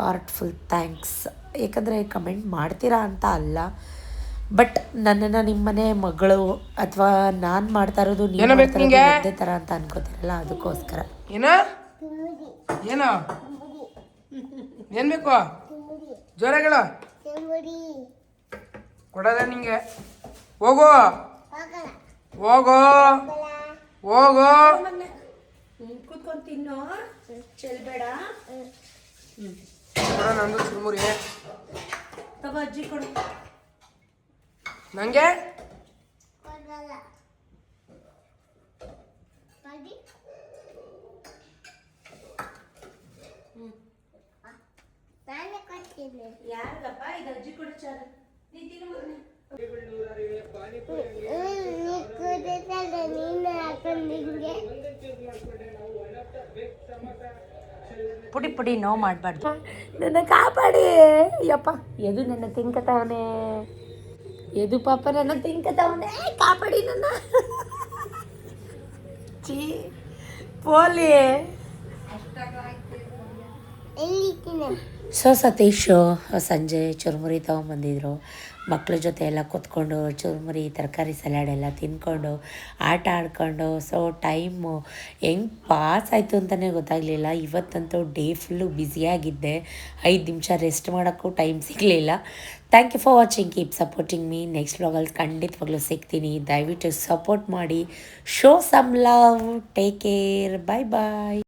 ಆರ್ಟ್ಫುಲ್ ಥ್ಯಾಂಕ್ಸ್. ಏಕೆಂದರೆ ಕಮೆಂಟ್ ಮಾಡ್ತೀರಾ ಅಂತ ಅಲ್ಲ, ಬಟ್ ನನ್ನನ್ನು ನಿಮ್ಮನೆ ಮಗಳು ಅಥವಾ ನಾನು ಮಾಡ್ತಾ ಇರೋದು ನೀವು ಏನೋ ಬೇಕು ಮಾಡ್ತಾ ಇರೋದು ನಿಂಗೆ? ಒಂದೇ ಥರ ಅಂತ ಅನ್ಕೋತಿರಲ್ಲ ಅದಕ್ಕೋಸ್ಕರ. ಏನ ಏನ ಏನ್ ಬೇಕು ಜೋರಾಗಳ ಕೊಡದ ನಿಂಗೆ ಹೋಗು ಹೋಗು ಹೋಗು ಕೂತ್ಕೊಂಡು ತಿನ್ನು ಚೆಲ್ಬೇಡ. ಕೊಡ ನಂದು ಚುರುಮುರಿ ತಗೋ ಅಜ್ಜಿ ಕೊಡು. ನಂಗೆ ಯಾರಿಗಪ್ಪ ಇದು ಅಜ್ಜಿ ಕೊಡು ಚಾರು. ನೀ ತಿನ್ನು ಮಗನೇ. ಪುಡಿ ಪುಡಿ ನೋವು ಮಾಡಬಾರ್ದು. ನನ್ನ ಕಾಪಾಡಿ ಯಪ್ಪ. ಎದು ನನ್ನ ತಿನ್ಕತಾವನೆ, ಎದು ಪಾಪ ನನ್ನ ತಿನ್ಕತಾವನೆ, ಕಾಪಾಡಿ ನನ್ನ. ಚೀ ಪೋಲಿ. ಸೊ ಸತೀಶು ಸಂಜೆ ಚುರುಮುರಿ ತೊಗೊಂಬಂದಿದ್ರು. ಮಕ್ಳ ಜೊತೆ ಎಲ್ಲ ಕೂತ್ಕೊಂಡು ಚುರುಮುರಿ ತರಕಾರಿ ಸಲಾಡ್ ಎಲ್ಲ ತಿಂದ್ಕೊಂಡು ಆಟ ಆಡ್ಕೊಂಡು ಸೊ ಟೈಮು ಹೆಂಗೆ ಪಾಸ್ ಆಯಿತು ಅಂತಲೇ ಗೊತ್ತಾಗಲಿಲ್ಲ. ಇವತ್ತಂತೂ ಡೇ ಫುಲ್ಲು ಬ್ಯುಸಿಯಾಗಿದ್ದೆ. 5 ನಿಮಿಷ ರೆಸ್ಟ್ ಮಾಡೋಕ್ಕೂ ಟೈಮ್ ಸಿಗಲಿಲ್ಲ. Thank you for watching. Keep supporting me. Next ವ್ಲಾಗಲ್ಲಿ ಖಂಡಿತವಾಗ್ಲೂ ಸಿಗ್ತೀನಿ. ದಯವಿಟ್ಟು ಸಪೋರ್ಟ್ ಮಾಡಿ. Show some love. Take care. Bye ಬಾಯ್.